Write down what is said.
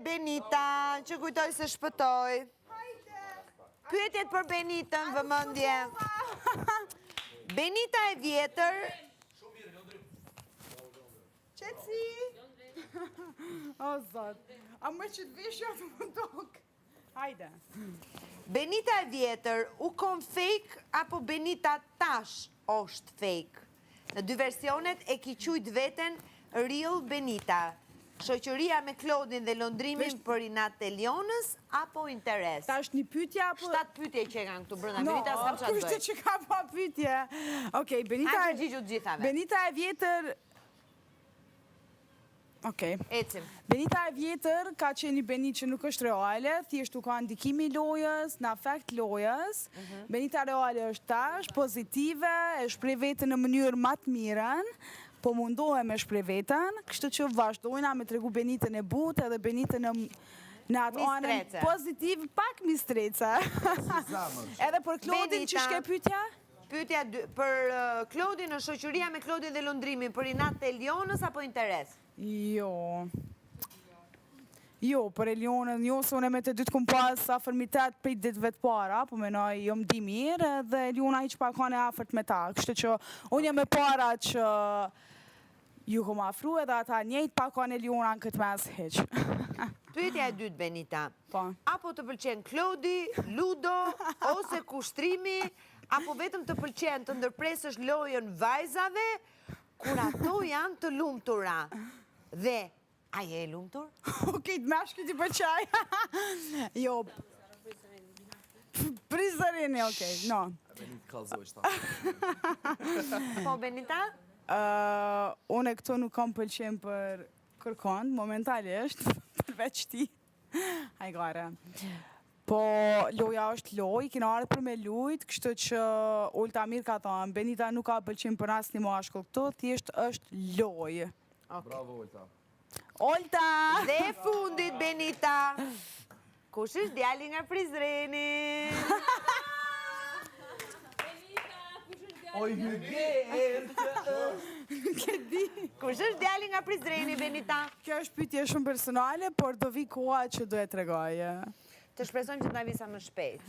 Benita, që kujtoj se shpëtoj. Pyetjet për Benitën, vëmendje. Benita e vjetër. Qeci! O, zot. A më që të vishë të më tokë. Hajde. Benita e vjetër u kon fake apo Benita tash është fake? Në dy versionet e ki qujt veten Real Benita. Shoqëria me Klodin dhe londrimin për inat e Lionës apo interes? Ta është një pytja apo... 7 pytje që kanë këtu brënda, Benita s'kam qatë bëj. Kushte që ka pa pytje. Okej, Benita... A përgjigju të gjithave. Benita e vjetër... Okej. Ecim. Benita e vjetër ka qenë një Benit që nuk është reale, thjesht u ka ndikimi lojës, në afekt lojës. Benita reale është tash, pozitive, e shpreh veten në mënyrë më të mirën, po mundohem me shpreh veten, kështu që vazhdojna me tregu Benitën e butë edhe Benitën në atë anën pozitiv, pak mistrece. Edhe për Klodin që shke pytja? Pyetja për Klodin në shoqëria me Klodin dhe londrimin për inat e Lionës apo interes? Jo, për Elionën, jo se unë me të dytë kum pas afërmitet prej ditëve të para, po menoj jo më di mirë, dhe Eliona hiq pa kone afërt me ta, kështu që unë jam e para që ju kum afru edhe ata njëjt pa kone Eliona në këtë mes hiq. Pyetja e dytë, Benita. Po. Apo të pëlqen Klodi, Ludo, ose kushtrimi, apo vetëm të pëlqen të ndërpresësh lojën vajzave, kur ato janë të lumtura. Dhe, a je e lumtur? Okej, të mashkë ti pëlqaj. Jo. Prizërini, okej, no. Benit kalzoj shta. Po, Benita? Unë e këto nuk kam pëlqen për kërkon, momentalisht, përveç ti. Hajgare. Po, loja është loj, kina ardhë për me lujt, kështu që Olta mirë ka thonë, Benita nuk ka pëlqen për asë një mashkull këto, thjesht është loj. Bravo, Olta. Olta! Dhe fundit, Benita. Kush është djali nga Prizreni? Oj, hyger! Këdi. Kush është djali nga Prizreni, Benita? Kjo është pyetje shumë personale, por do vi koha që do e tregoj. Të shpresojmë që të na visa më shpejt.